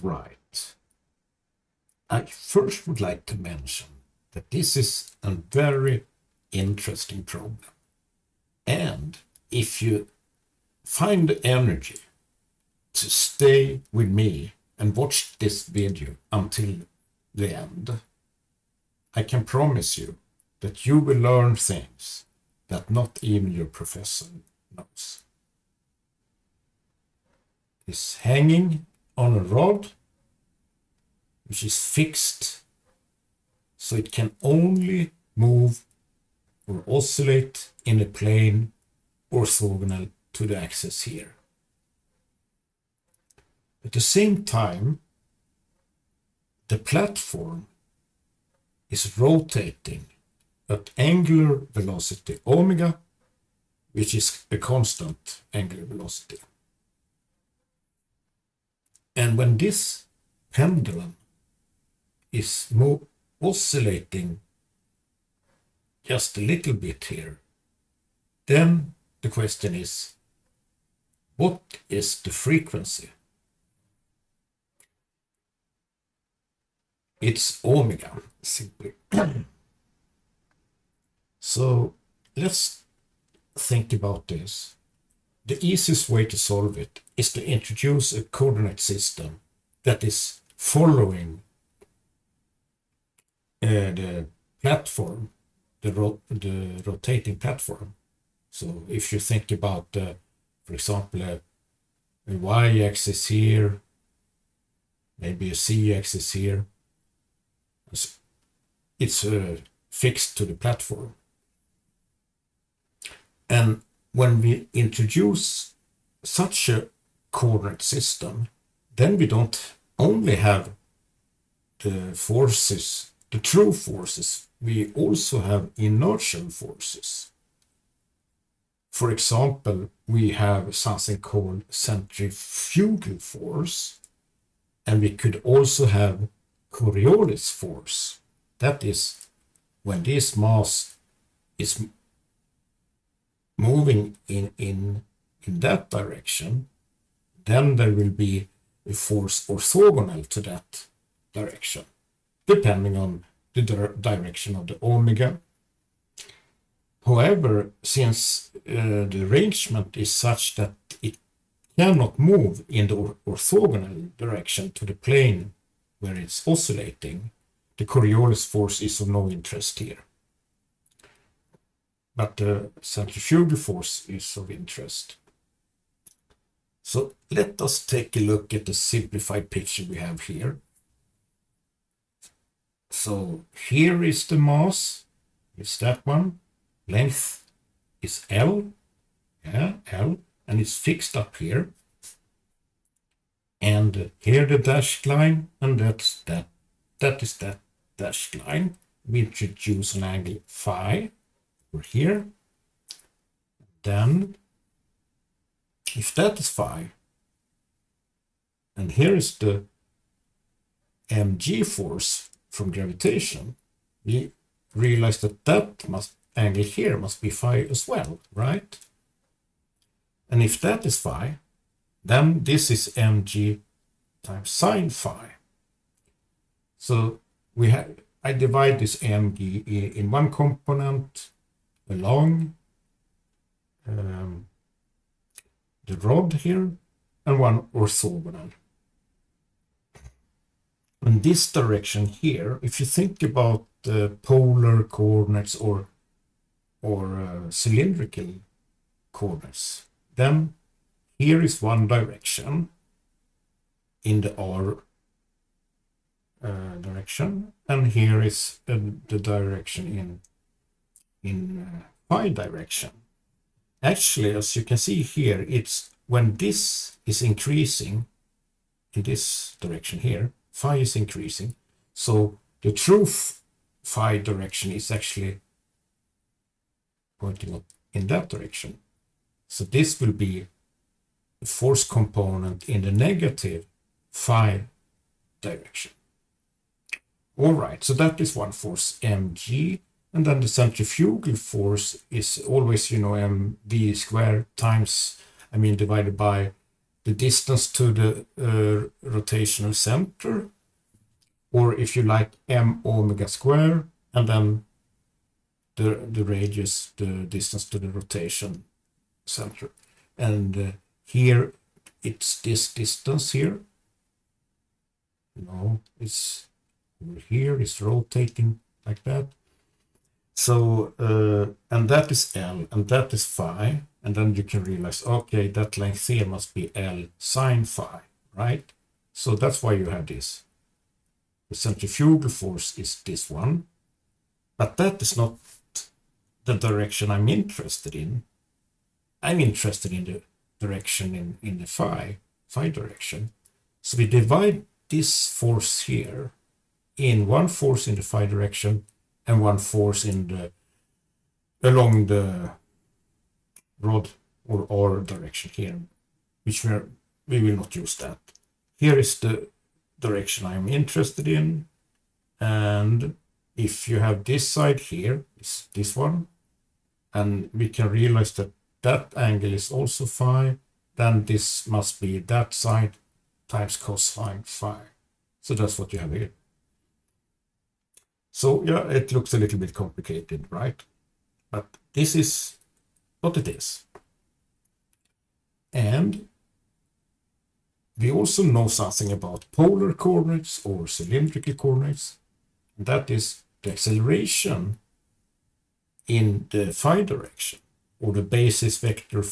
right. I first would like to mention that this is a very interesting problem. And if you find the energy to stay with me and watch this video until the end, I can promise you that you will learn things that not even your professor knows. It's hanging on a rod which is fixed, so it can only move or oscillate in a plane orthogonal to the axis here. At the same time, the platform is rotating at angular velocity omega, which is a constant angular velocity. And when this pendulum is oscillating just a little bit here, then the question is, what is the frequency? It's omega, simply. So let's think about this. The easiest way to solve it is to introduce a coordinate system that is following the platform, the rotating platform. So if you think about, for example, a y-axis here, maybe a z-axis here, it's fixed to the platform. And when we introduce such a coordinate system, then we don't only have the forces, the true forces, we also have inertial forces. For example, we have something called centrifugal force, and we could also have Coriolis force. That is, when this mass is moving in that direction, then there will be a force orthogonal to that direction, depending on the direction of the omega. However, since the arrangement is such that it cannot move in the orthogonal direction to the plane where it's oscillating, the Coriolis force is of no interest here. But the centrifugal force is of interest. So let us take a look at the simplified picture we have here. So here is the mass, it's that one. Length is L, L, and it's fixed up here. And here the dashed line, and that is that dashed line. We introduce an angle phi over here. Then, if that is phi, and here is the mg force from gravitation, we realize that angle here must be phi as well, right? And if that is phi, then this is mg times sine phi. So I divide this mg in one component along the rod here, and one orthogonal. In this direction here, if you think about the polar coordinates or cylindrical coordinates, then here is one direction in the r direction, and here is the direction in phi direction. Actually, as you can see here, it's when this is increasing in this direction here, phi is increasing, so the true phi direction is actually pointing up in that direction. So this will be the force component in the negative phi direction. All right, so that is one force, mg, and then the centrifugal force is always, mv squared times, divided by the distance to the rotational center, or if you like m omega square, and then the radius, the distance to the rotation center. And here it's this distance here. It's over here, it's rotating like that. So, and that is L, and that is phi, and then you can realize, okay, that length here must be L sine phi, right? So that's why you have this. The centrifugal force is this one, but that is not the direction I'm interested in. I'm interested in the direction in the phi direction. So we divide this force here in one force in the phi direction and one force in along the rod or R direction here, which we will not use that. Here is the direction I'm interested in, and if you have this side here, is this one, and we can realize that that angle is also phi, then this must be that side times cosine phi. So that's what you have here. So yeah, it looks a little bit complicated, right? But this is what it is. And we also know something about polar coordinates or cylindrical coordinates. That is the acceleration in the phi direction, or the basis vector.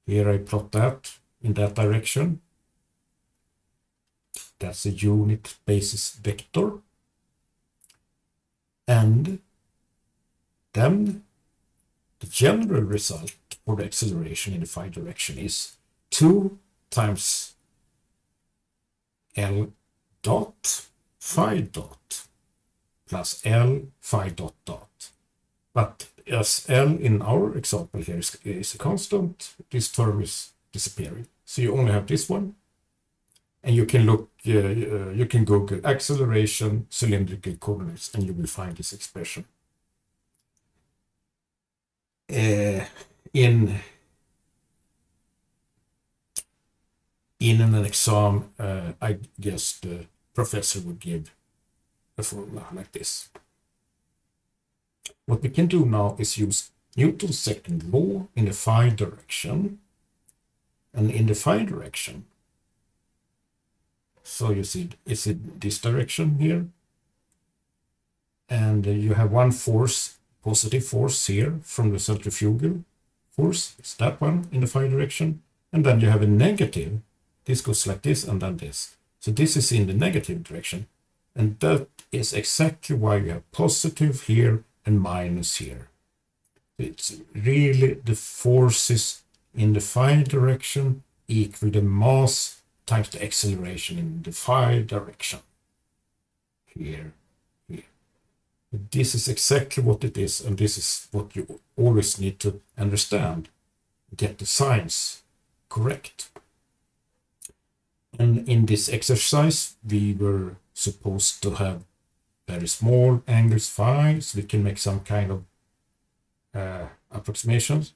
Here I plot that in that direction. That's a unit basis vector. And then the general result for the acceleration in the phi direction is 2 times L dot phi dot plus L phi dot dot. But as L in our example here is a constant, this term is disappearing. So you only have this one. And you can look, you can Google acceleration cylindrical coordinates and you will find this expression. In an exam, I guess the professor would give a formula like this. What we can do now is use Newton's second law in the phi direction. And in the phi direction, so you see, it's in this direction here. And you have one force, positive force here from the centrifugal force. It's that one in the phi direction. And then you have a negative. This goes like this and then this. So this is in the negative direction. And that is exactly why you have positive here and minus here. It's really the forces in the phi direction equal the mass times the acceleration in the phi direction. Here. This is exactly what it is, and this is what you always need to understand. Get the signs correct. And in this exercise, we were supposed to have very small angles phi, so we can make some kind of approximations.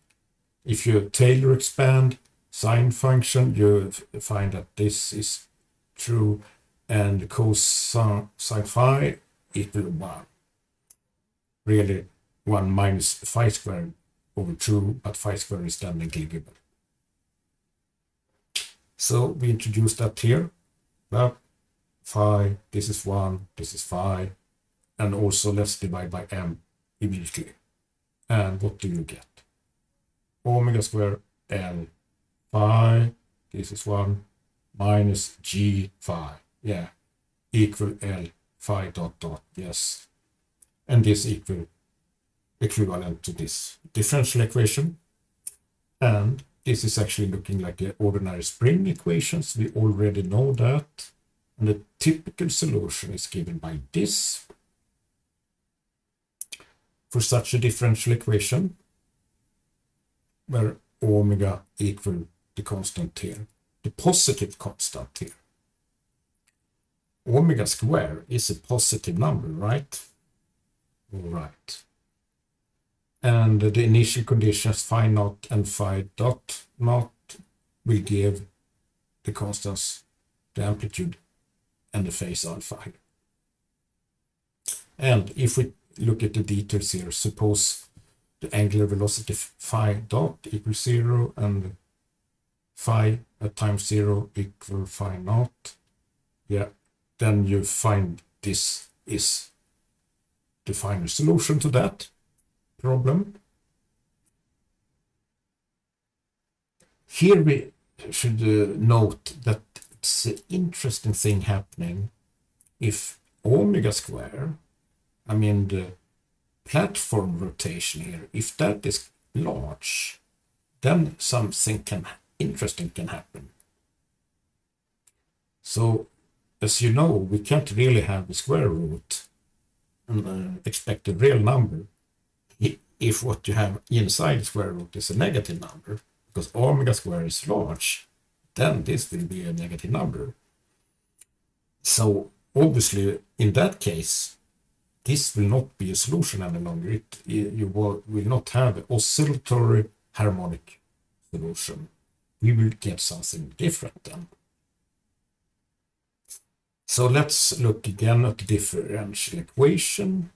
If you Taylor expand sine function, you find that this is true, and cosine phi equal 1. Really 1 minus phi squared over 2, but phi squared is then negligible. So we introduced that here. That phi, this is 1, this is phi, and also let's divide by m immediately. And what do you get? Omega square L phi, this is 1, minus g phi, yeah, equal L phi dot dot, yes. And this equivalent to this differential equation. And this is actually looking like the ordinary spring equations. We already know that. And the typical solution is given by this. For such a differential equation, where omega equal the constant here, the positive constant here. Omega square is a positive number, right? Right. And the initial conditions phi naught and phi dot naught will give the constants, the amplitude and the phase alpha here. And if we look at the details here, suppose the angular velocity phi dot equals 0 and phi at time 0 equal phi naught, yeah, then you find this is the final solution to that problem. Here we should note that it's an interesting thing happening if omega square, I mean the platform rotation here, if that is large, then something interesting can happen. So as you know, we can't really have the square root and expect a real number if what you have inside the square root is a negative number, because omega square is large, then this will be a negative number. So obviously in that case, this will not be a solution any longer. You will not have an oscillatory harmonic solution. We will get something different then. So let's look again at the differential equation.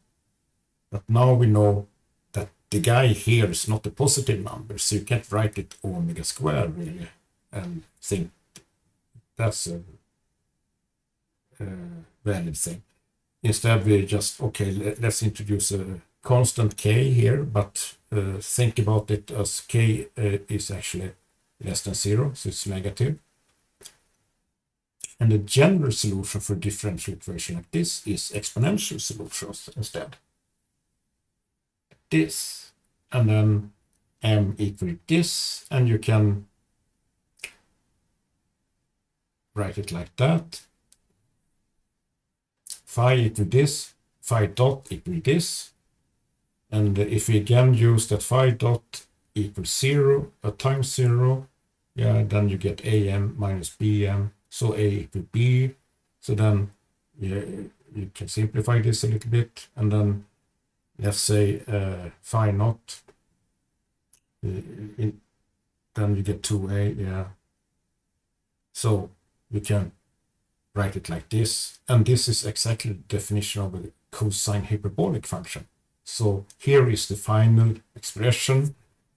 But now we know that the guy here is not a positive number, so you can't write it omega square really and think that's a valid thing. Instead we just, okay, let's introduce a constant k here, but think about it as k is actually less than 0, so it's negative. And the general solution for a differential equation like this is exponential solutions instead. This, and then m equal this, and you can write it like that. Phi equal this, phi dot equal this, and if we again use that phi dot equals 0 at time 0, yeah, then you get am minus bm, so a equal b. So then yeah, you can simplify this a little bit, and then let's say phi naught, then you get 2a, yeah. So you can write it like this, and this is exactly the definition of a cosine hyperbolic function. So here is the final expression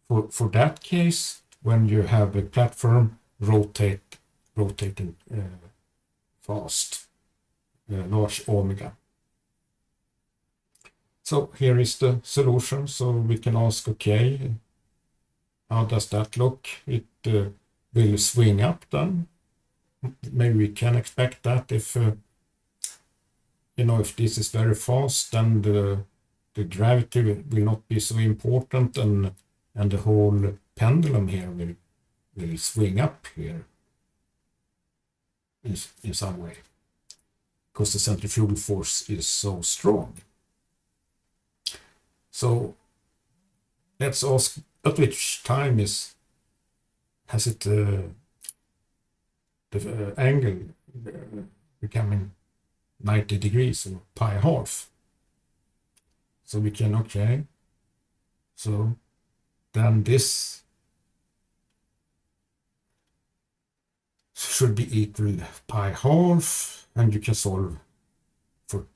for that case when you have a platform rotating fast, large omega. So here is the solution. So we can ask, okay, how does that look? It will swing up then. Maybe we can expect that if if this is very fast, then the gravity will not be so important, and the whole pendulum here will swing up here in some way, because the centrifugal force is so strong. So let's ask, at which time has it the angle becoming 90 degrees or pi half? So we can, okay, so then this should be equal pi half, and you can solve for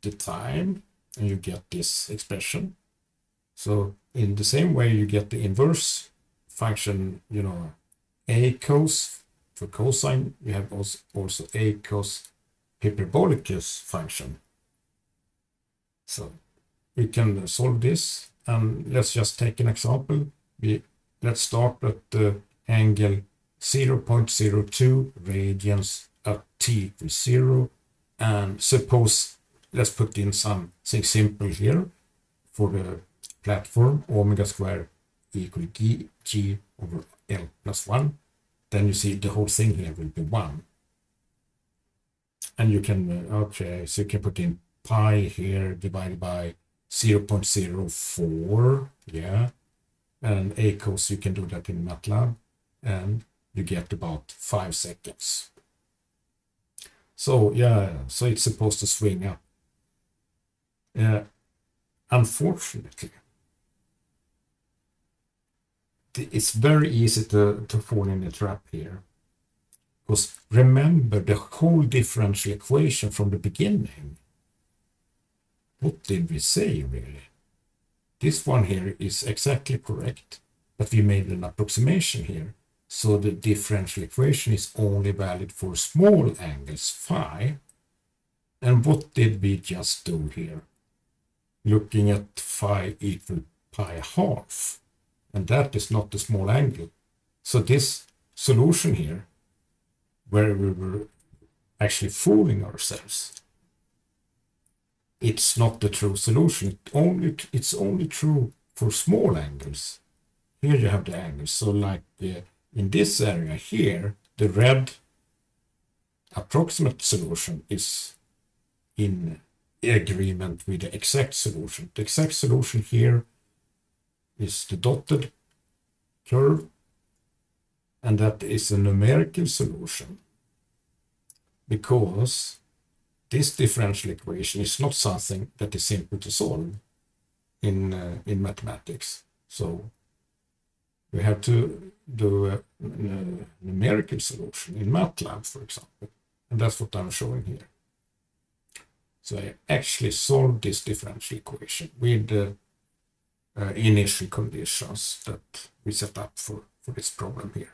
the time and you get this expression. So in the same way you get the inverse function, a cos for cosine, you have also a cos hyperbolicus function. So we can solve this, and let's just take an example. Let's start at the angle 0.02 radians at t equals 0, and suppose, let's put in something simple here for the platform, omega square equal g over L plus 1. Then you see the whole thing here will be 1. And you can, okay, so you can put in pi here divided by 0.04, yeah. And a cos, you can do that in MATLAB, and you get about 5 seconds. So yeah, so it's supposed to swing up. Unfortunately, it's very easy to fall in the trap here. Because remember the whole differential equation from the beginning. What did we say, really? This one here is exactly correct, but we made an approximation here. So the differential equation is only valid for small angles phi. And what did we just do here? Looking at phi equal pi half. And that is not the small angle. So this solution here, where we were actually fooling ourselves, it's not the true solution. It's only true for small angles. Here you have the angles. So like in this area here, the red approximate solution is in agreement with the exact solution. The exact solution here is the dotted curve, and that is a numerical solution, because this differential equation is not something that is simple to solve in mathematics. So we have to do a numerical solution in MATLAB, for example, and that's what I'm showing here. So I actually solved this differential equation with the initial conditions that we set up for this problem here.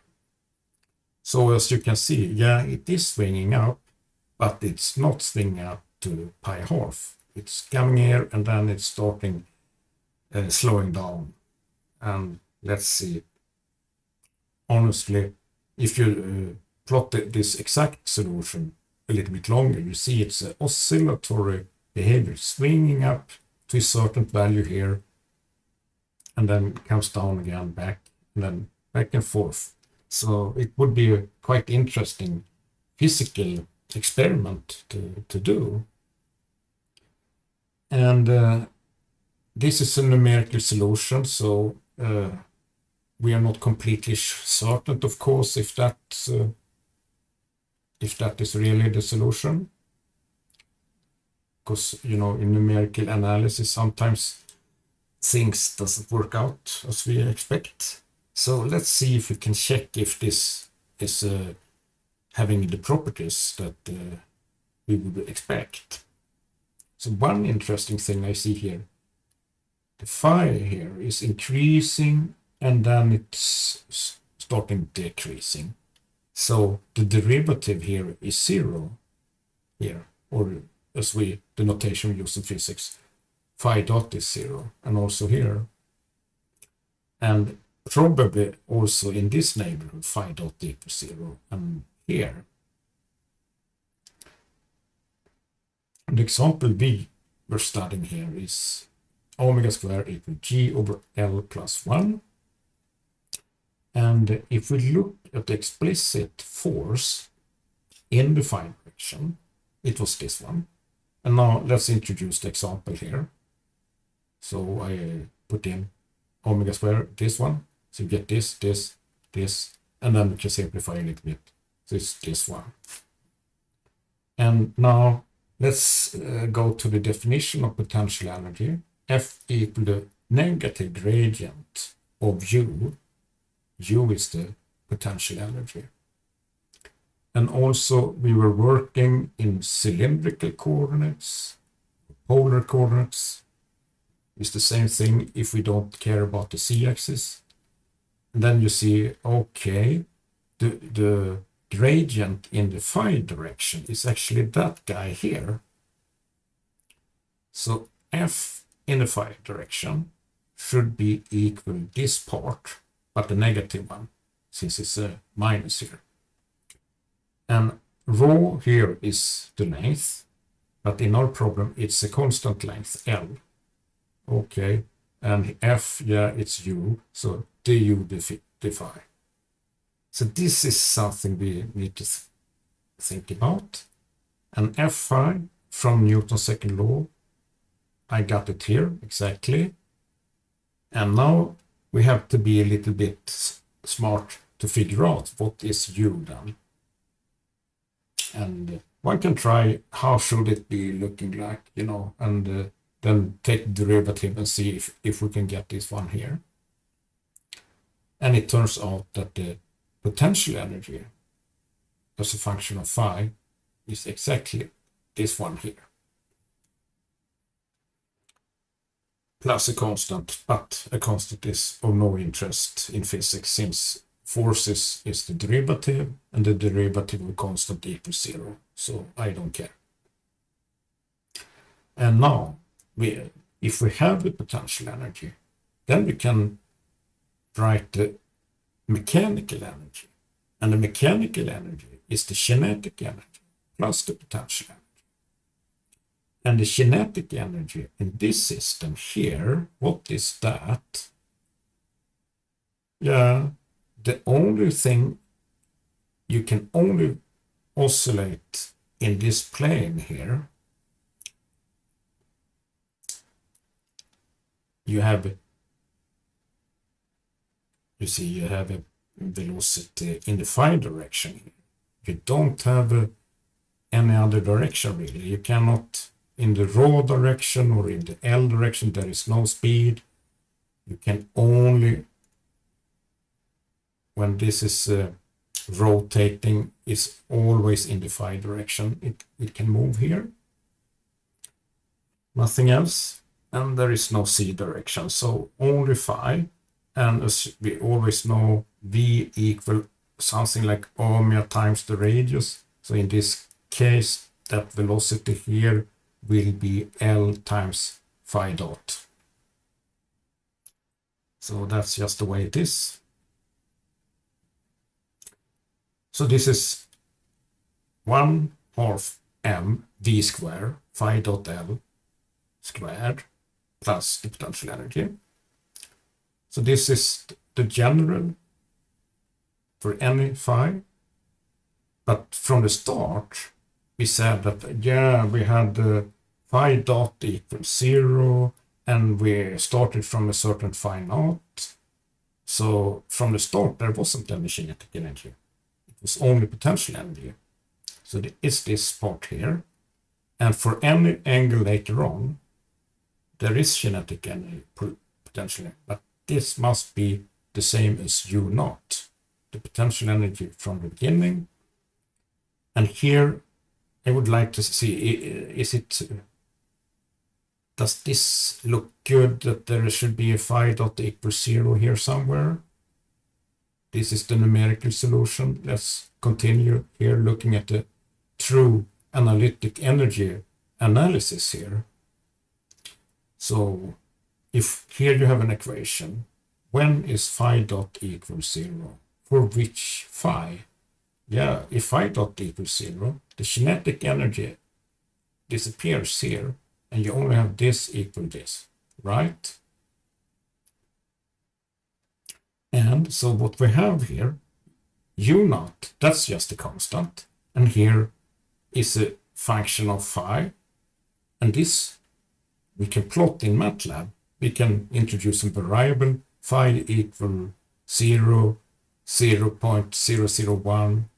So as you can see, yeah, it is swinging up, but it's not swinging up to pi half. It's coming here and then it's starting slowing down. And let's see. Honestly, if you plot this exact solution a little bit longer, you see it's an oscillatory behavior, swinging up to a certain value here, and then comes down again, back, and then back and forth. So it would be a quite interesting physical experiment to do. And this is a numerical solution, so we are not completely certain, of course, if that is really the solution. Because, you know, in numerical analysis, sometimes things doesn't work out as we expect. So let's see if we can check if this is having the properties that we would expect. So one interesting thing I see here, the phi here is increasing and then it's starting decreasing. So the derivative here is 0 here, or as the notation we use in physics, phi dot is 0, and also here. And probably also in this neighborhood, phi dot equals 0, and here. The example we were studying here is omega square equal g over L plus 1. And if we look at the explicit force in the phi-direction, it was this one. And now let's introduce the example here. So I put in omega square, this one. So you get this, and then we can simplify a little bit. So it's this one. And now let's go to the definition of potential energy. F equal the negative gradient of U. U is the potential energy. And also we were working in cylindrical coordinates, polar coordinates. It's the same thing if we don't care about the z-axis. And then you see, okay, the gradient in the phi direction is actually that guy here. So F in the phi direction should be equal this part, but the negative one, since it's a minus here. And rho here is the length, but in our problem, it's a constant length, L. Okay, and F, yeah, it's U, so du the phi. So this is something we need to think about. And F phi from Newton's second law, I got it here, exactly. And now we have to be a little bit smart to figure out what is U then. And one can try how should it be looking like, you know, and then take the derivative and see if we can get this one here. And it turns out that the potential energy as a function of phi is exactly this one here. Plus a constant, but a constant is of no interest in physics since forces is the derivative and the derivative of a constant equals 0. So I don't care. And now, if we have the potential energy, then we can write the mechanical energy. And the mechanical energy is the kinetic energy plus the potential energy. And the kinetic energy in this system here, what is that? Yeah, the only thing you can only oscillate in this plane here, you have a velocity in the phi direction. You don't have any other direction really. You cannot, in the rho direction or in the L direction, there is no speed. You can only, when this is rotating, is always in the phi direction. It can move here. Nothing else. And there is no c direction, so only phi. And as we always know, v equal something like omega times the radius. So in this case, that velocity here will be L times phi dot. So that's just the way it is. So this is 1/2 m v square phi dot L squared plus the potential energy. So this is the general for any phi. But from the start, we said that, yeah, we had phi dot equals 0, and we started from a certain phi naught. So from the start, there wasn't any kinetic energy. It was only potential energy. So it's this part here. And for any angle later on, there is kinetic energy potentially, but this must be the same as u naught, the potential energy from the beginning. And here I would like to see, does this look good that there should be a phi dot equals 0 here somewhere? This is the numerical solution. Let's continue here looking at the true analytic energy analysis here. So if here you have an equation, when is phi dot equals 0? For which phi? Yeah, if phi dot equals 0, the kinetic energy disappears here, and you only have this equal this, right? And so what we have here, u naught, that's just a constant, and here is a function of phi, and this we can plot in MATLAB. We can introduce a variable phi equal 0, 0.001,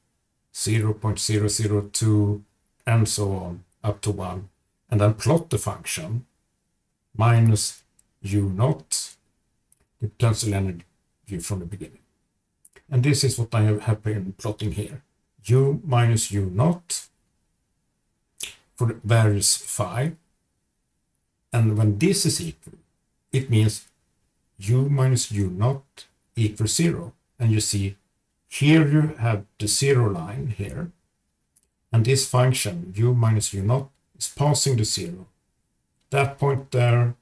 0.002, and so on up to 1, and then plot the function minus u naught, the potential energy from the beginning. And this is what I have been plotting here. U minus u naught for the various phi. And when this is equal, it means u minus u naught equals 0. And you see, here you have the 0 line here. And this function, u minus u naught, is passing the 0. That point there,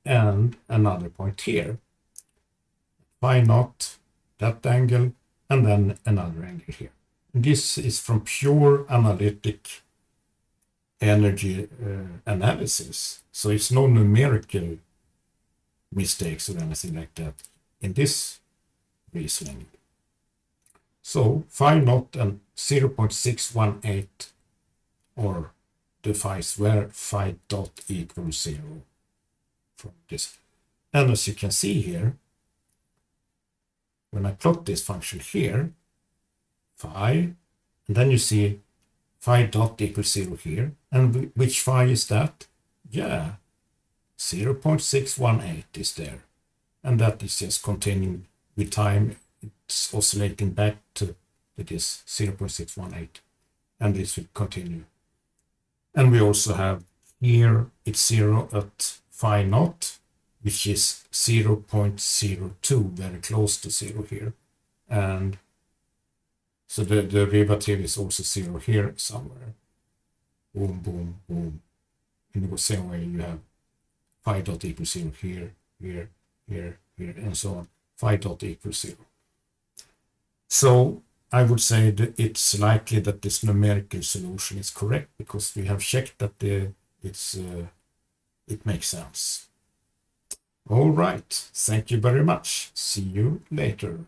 and another point here. Phi naught, that angle, and then another angle here. And this is from pure analytic energy analysis. So it's no numerical mistakes or anything like that in this reasoning. So phi naught and 0.618 or the phi's where phi dot equals 0 from this. And as you can see here, when I plot this function here, phi, and then you see phi dot equals 0 here. And which phi is that? Yeah, 0.618 is there. And that is just containing with time it's oscillating back to this 0.618, and this will continue. And we also have here it's 0 at phi naught, which is 0.02, very close to 0 here. And so the derivative is also 0 here somewhere. Boom, boom, boom. In the same way you have phi dot equals 0 here, here, here, here, and so on. Phi dot equals 0. So I would say that it's likely that this numerical solution is correct because we have checked that it makes sense. All right. Thank you very much. See you later.